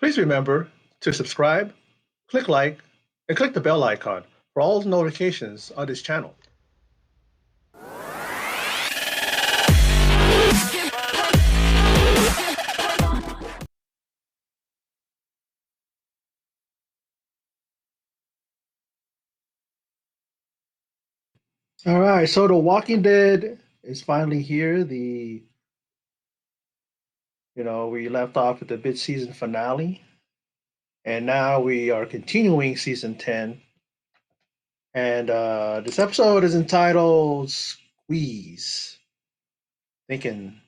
Please remember to subscribe, click like, and click the bell icon for all notifications on this channel. All right, so The Walking Dead is finally here. We left off with the mid-season finale, and now we are continuing season 10. And this episode is entitled Squeeze. Thinking,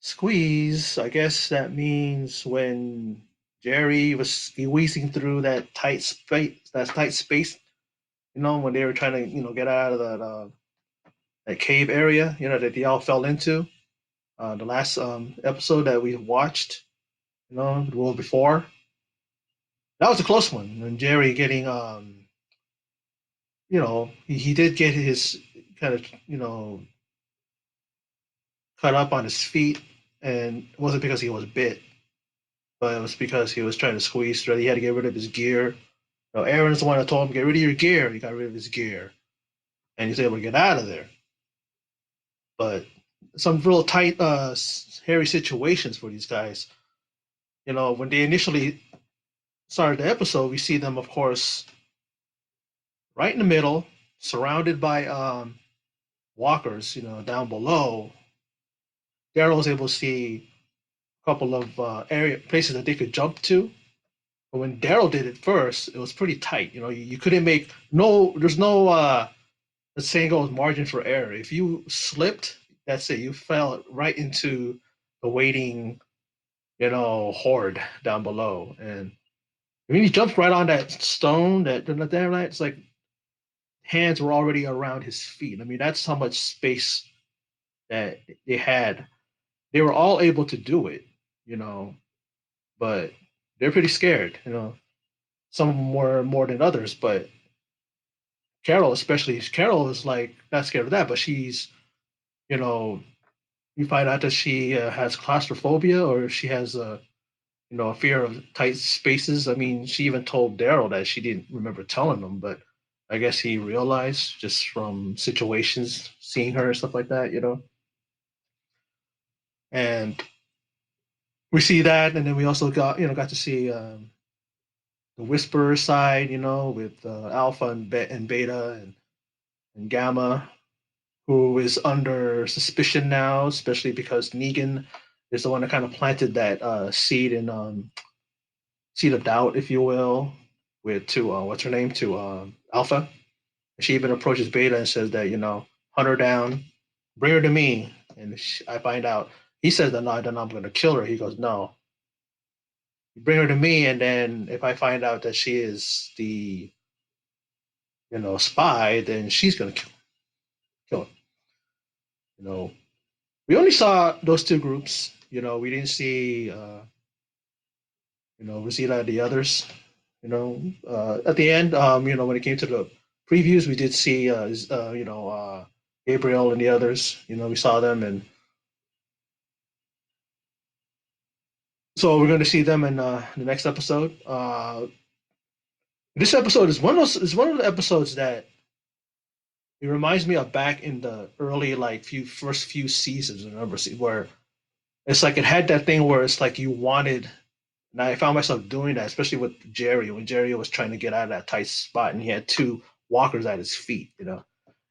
squeeze, I guess that means when Jerry was squeezing through that tight space, when they were trying to, get out of that cave area, that they all fell into. The last episode that we watched, the one before, that was a close one. And Jerry getting, he did get his kind of, cut up on his feet, and it wasn't because he was bit, but it was because he was trying to squeeze through. He had to get rid of his gear. Aaron's the one that told him get rid of your gear. He got rid of his gear, and he's able to get out of there. But some real tight, hairy situations for these guys. When they initially started the episode, we see them, of course, right in the middle, surrounded by walkers. Down below, Daryl was able to see a couple of area places that they could jump to. But when Daryl did it first, it was pretty tight. You couldn't make no. There's no the saying goes margin for error. If you slipped, that's it. You fell right into the waiting, horde down below. And I mean, he jumped right on that stone. It's like hands were already around his feet. I mean, that's how much space that they had. They were all able to do it, you know, but they're pretty scared. Some of them more than others, but Carol, especially, Carol is like not scared of that, but she's, you know, you find out that she has claustrophobia, or she has a fear of tight spaces. I mean, she even told Daryl that she didn't remember telling him, but I guess he realized just from situations, seeing her and stuff like that. And we see that, and then we also got to see the Whisperer side, with Alpha and Beta and Gamma, who is under suspicion now, especially because Negan is the one that kind of planted that seed of doubt, if you will, with to what's her name, to Alpha. She even approaches Beta and says that hunt her down, bring her to me. And I find out he says that no, then I'm going to kill her. He goes, no, bring her to me, and then if I find out that she is the spy, then she's going to kill him. You know, we only saw those two groups. We didn't see Rosita and the others. At the end, when it came to the previews, we did see Gabriel and the others. We saw them, and so we're going to see them in the next episode. This episode is one of the episodes that it reminds me of back in the early like first few seasons. Remember, where it's like it had that thing where it's like you wanted. And I found myself doing that, especially with Jerry, when Jerry was trying to get out of that tight spot, and he had two walkers at his feet. It's one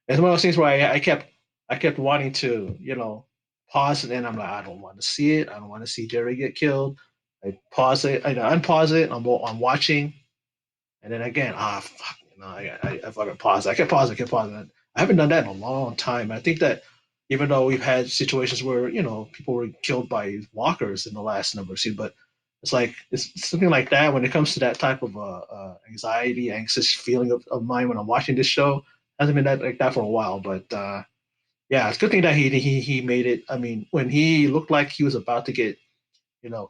of those things where I kept wanting to, pause, and then I'm like, I don't want to see it. I don't want to see Jerry get killed. I pause it, I unpause it. I'm watching, and then again, fuck, I fucking pause. I kept pausing, I haven't done that in a long time. I think that even though we've had situations where people were killed by walkers in the last number of seasons, but it's something like that when it comes to that type of anxiety, anxious feeling of mine when I'm watching this show. Hasn't been that like that for a while, but yeah, it's a good thing that he made it. I mean, when he looked like he was about to get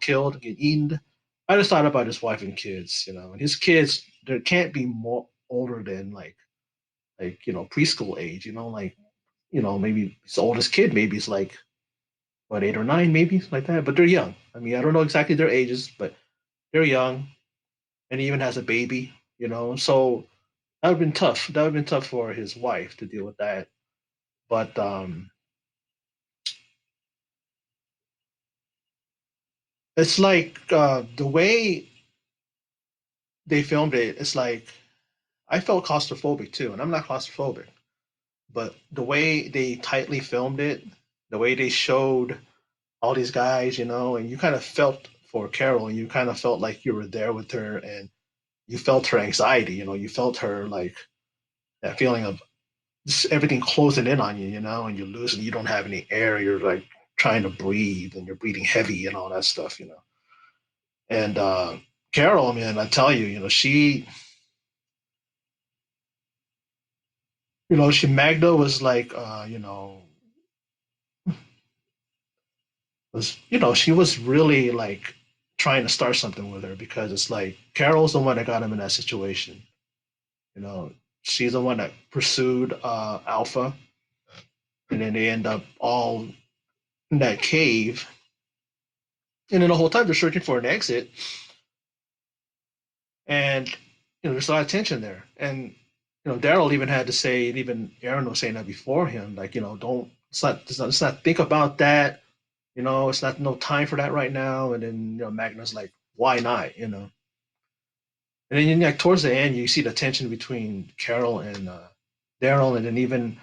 killed, get eaten, I just thought about his wife and kids. And his kids, there can't be more older than preschool age. Like maybe his oldest kid maybe is like what 8 or 9, maybe like that. But they're young. I mean, I don't know exactly their ages, but very young, and he even has a baby. So that would have been tough. That would have been tough for his wife to deal with that. But it's like the way they filmed it. It's like I felt claustrophobic too, and I'm not claustrophobic, but the way they tightly filmed it, the way they showed all these guys, and you kind of felt for Carol, and you kind of felt like you were there with her, and you felt her anxiety. You felt her like that feeling of just everything closing in on you, and you're losing, you don't have any air, you're like trying to breathe, and you're breathing heavy and all that stuff. And Carol, man, I tell you, she Magda was like, she was really like trying to start something with her because it's like Carol's the one that got him in that situation. You know, she's the one that pursued Alpha, and then they end up all in that cave. And then the whole time they're searching for an exit, and there's a lot of tension there. And Daryl even had to say, and even Aaron was saying that before him, like, don't let's not think about that. It's not no time for that right now. And then Magna's like, why not? And then like towards the end, you see the tension between Carol and Daryl, and then even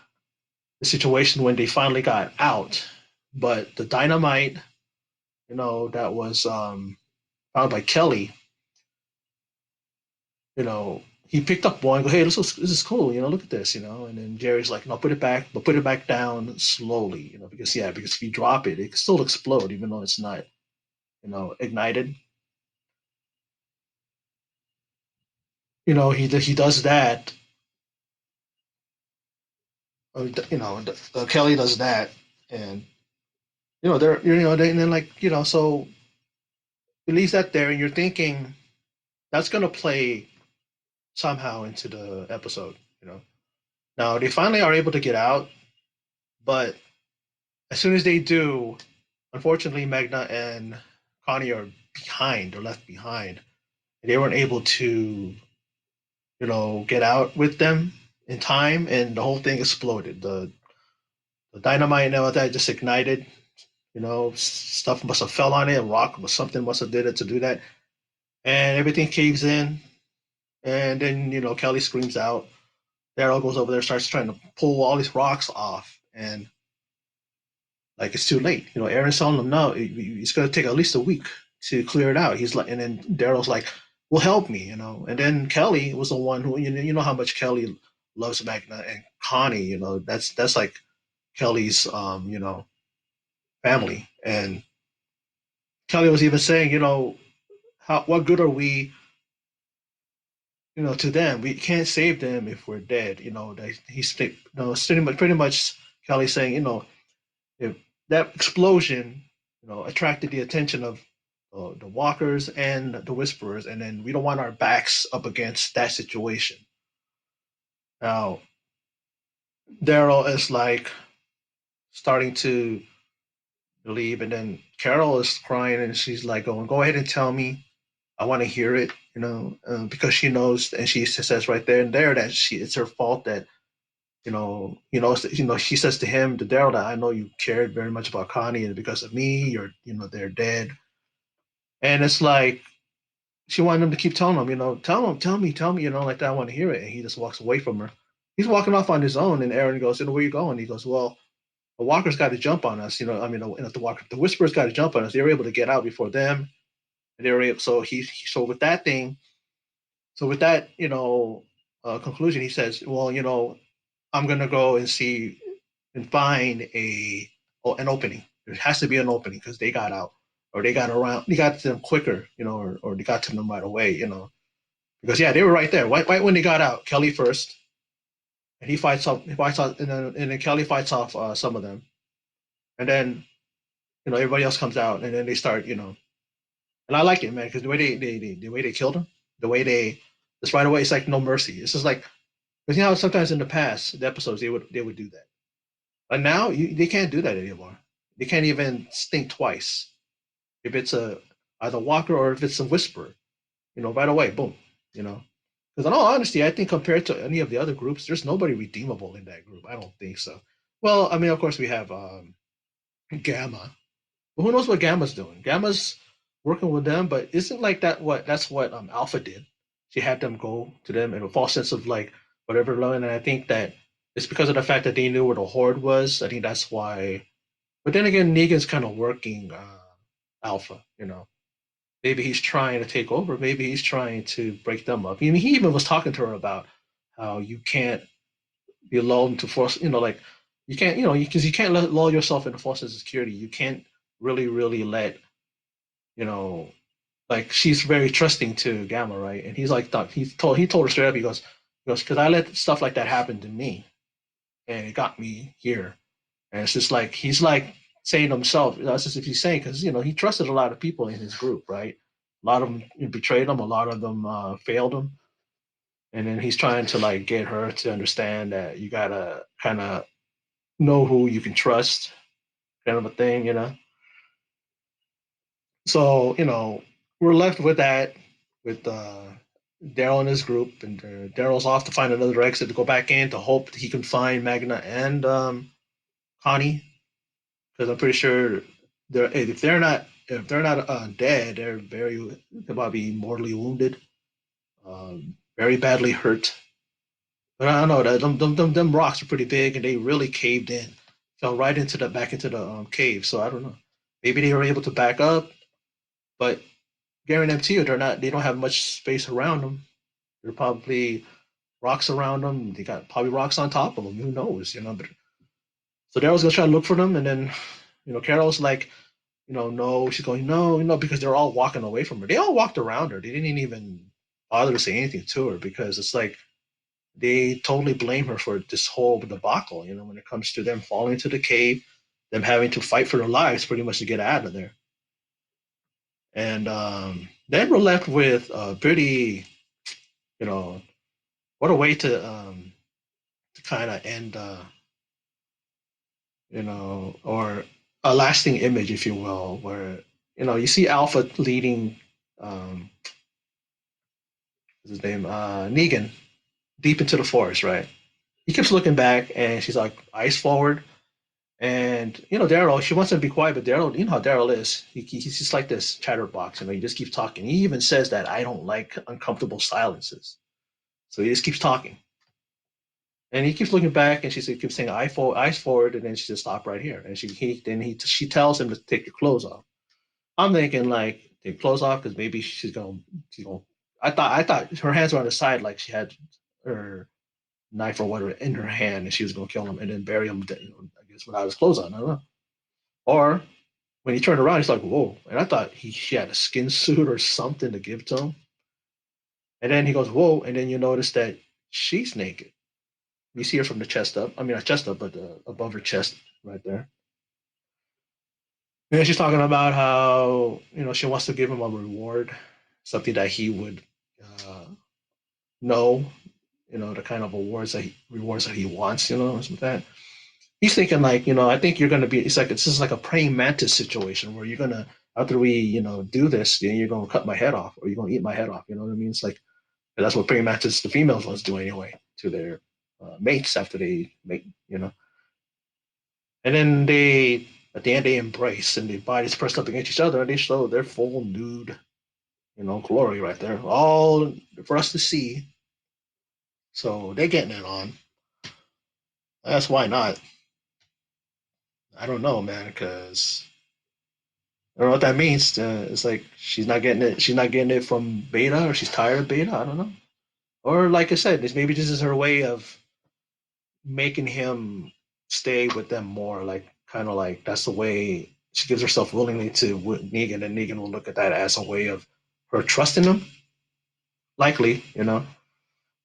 the situation when they finally got out. But the dynamite, that was found by Kelly, he picked up one, go, hey, this is cool, look at this, and then Jerry's like, no, put it back, but put it back down slowly, because if you drop it, it can still explode, even though it's not, ignited. He does that, Kelly does that, and and then like, so he leaves that there, and you're thinking that's gonna play somehow into the episode. Now they finally are able to get out, but as soon as they do, unfortunately, Magna and Connie are behind. They're left behind. They weren't able to, get out with them in time, and the whole thing exploded. The dynamite and all that just ignited. Stuff must have fell on it. A rock or something must have did it to do that, and everything caves in. And then Kelly screams out. Daryl goes over there, starts trying to pull all these rocks off, and like it's too late. Aaron's telling him no, it's going to take at least a week to clear it out. He's like, and then Daryl's like, "Well, help me," And then Kelly was the one who, how much Kelly loves Magna and Connie. That's like Kelly's, family. And Kelly was even saying, how what good are we, to them? We can't save them if we're dead. He's pretty much Kelly saying, if that explosion, attracted the attention of the walkers and the whisperers, and then we don't want our backs up against that situation. Now, Daryl is like starting to leave, and then Carol is crying, and she's like, "Going, go ahead and tell me. I want to hear it." Because she knows, and she says right there and there that it's her fault that she says to him, to Daryl, that I know you cared very much about Connie, and because of me, they're dead. And it's like she wanted him to keep telling him, tell me, like that. I want to hear it. And he just walks away from her. He's walking off on his own, and Aaron goes, "Where you going?" He goes, "Well, the walkers got to jump on us. The whisperers got to jump on us. They were able to get out before them, and they were able. So with that thing, so with that, conclusion, he says, well, I'm gonna go and see and find an opening. There has to be an opening because they got out, or they got to them quicker, or they got to them right away, because yeah, they were right there, right when they got out. Kelly first, and he fights off, and then Kelly fights off some of them, and then everybody else comes out, and then they start, and I like it, man, because the way the way they killed him, the way they just right away, it's like no mercy. It's just like, because sometimes in the past the episodes they would do that. But now they can't do that anymore. They can't even think twice if it's a either Walker or if it's a Whisperer. right away, boom, you know. Because in all honesty, I think compared to any of the other groups, there's nobody redeemable in that group. I don't think so. Well, I mean, of course, we have Gamma. But who knows what Gamma's doing? Gamma's working with them, but isn't like that's what Alpha did. She had them go to them in a false sense of like whatever learn. And I think that it's because of the fact that they knew where the horde was. I think that's why. But then again, Negan's kind of working Alpha, Maybe he's trying to take over. Maybe he's trying to break them up. I mean, he even was talking to her about how you can't be lulled into force, like you can't, because you can't lull yourself into false sense of security. You can't really, really let, you know, like she's very trusting to Gamma, right? And he's like, he told her straight up, he goes, because I let stuff like that happen to me, and it got me here. And it's just like he's like saying to himself, that's just if he's saying because he trusted a lot of people in his group, right? A lot of them betrayed him, a lot of them failed him, and then he's trying to like get her to understand that you gotta kind of know who you can trust, kind of a thing. So we're left with that with Daryl and his group, and Daryl's off to find another exit to go back in to hope that he can find Magna and Connie, because I'm pretty sure if they're not dead, they're probably mortally wounded, very badly hurt. But I don't know that them rocks are pretty big, and they really caved in, fell right into the back into the cave. So I don't know. Maybe they were able to back up, but guarantee you they don't have much space around them. There are probably rocks around them. They got probably rocks on top of them. Who knows? But so Daryl's gonna try to look for them, and then Carol's like, no. She's going, no, because they're all walking away from her. They all walked around her. They didn't even bother to say anything to her because it's like they totally blame her for this whole debacle. When it comes to them falling into the cave, them having to fight for their lives pretty much to get out of there. And then we're left with a pretty, you know, what a way to kind of end, or a lasting image, if you will, where you see Alpha leading, what's his name, Negan, deep into the forest, right? He keeps looking back, and she's like, eyes forward. And Daryl, she wants him to be quiet, but Daryl, you know how Daryl is. He's just like this chatterbox. He just keeps talking. He even says that I don't like uncomfortable silences. So he just keeps talking. And he keeps looking back, and she keeps saying eyes forward," and then she just stop right here. And she tells him to take your clothes off. I'm thinking like take clothes off because maybe she's going. I thought her hands were on the side like she had her knife or whatever in her hand, and she was going to kill him and then bury him. I guess without his clothes on. I don't know. Or when he turned around, he's like, "Whoa!" And I thought she had a skin suit or something to give to him. And then he goes, "Whoa!" And then you notice that she's naked. You see her from the chest up. I mean, not chest up, but above her chest, right there. And then she's talking about how she wants to give him a reward, something that he would uh, know. The kind of rewards that he wants. Something like that. He's thinking like, I think you're gonna be. It's like this is like a praying mantis situation where you're gonna after we do this, then you're gonna cut my head off or you're gonna eat my head off. You know what I mean? It's like that's what praying mantis the females ones do anyway to their mates after they mate. And then at the end, they embrace and their bodies pressed up against each other and they show their full nude, glory right there, all for us to see. So they're getting it on. That's why not. I don't know, man, because I don't know what that means. It's like she's not getting it. She's not getting it from Beta, or she's tired of Beta. I don't know. Or like I said, maybe this is her way of making him stay with them more. Like kind of like that's the way she gives herself willingly to Negan, and Negan will look at that as a way of her trusting him. Likely.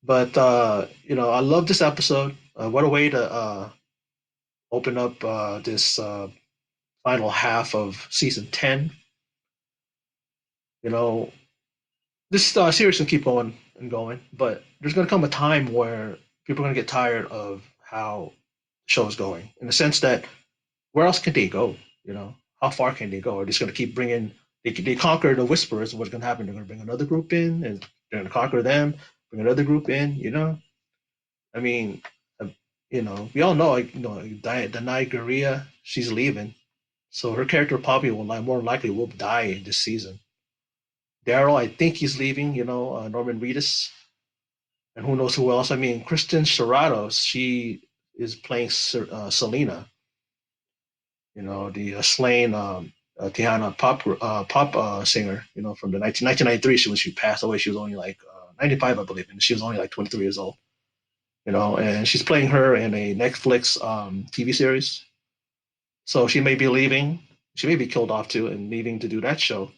But I love this episode. What a way to open up this final half of season 10. You know, this series can keep going and going, but there's going to come a time where people are going to get tired of how the show is going, in the sense that where else can they go? How far can they go? Are they just going to keep bringing they conquer the Whisperers. What's going to happen? They're going to bring another group in, and they're going to conquer them. Bring another group in. I mean, uh, we all know, like, the Nigeria, she's leaving, so her character probably will more likely will die in this season. Daryl, I think he's leaving. Norman Reedus, and who knows who else. I mean, Kristen Serratos, she is playing Selena, the slain Tiana pop singer, from the 1993. She passed away. She was only like 95, I believe, and she was only like 23 years old. And she's playing her in a Netflix TV series. So she may be leaving. She may be killed off too and leaving to do that show.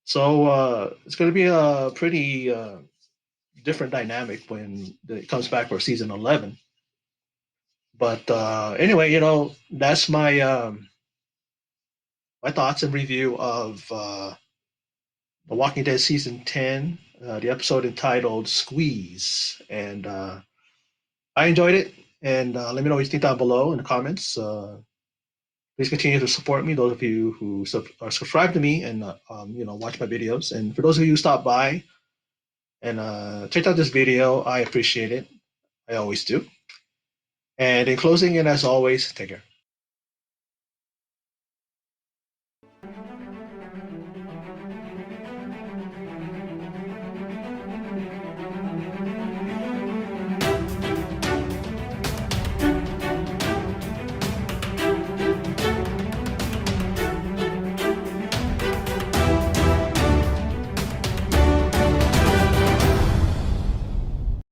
So it's going to be a pretty different dynamic when it comes back for season 11. But anyway, that's my thoughts and review of The Walking Dead season 10, the episode entitled Squeeze. And I enjoyed it. And let me know what you think down below in the comments. Please continue to support me, those of you who are subscribed to me and watch my videos. And for those of you who stop by and checked out this video, I appreciate it. I always do. And in closing, and as always, take care.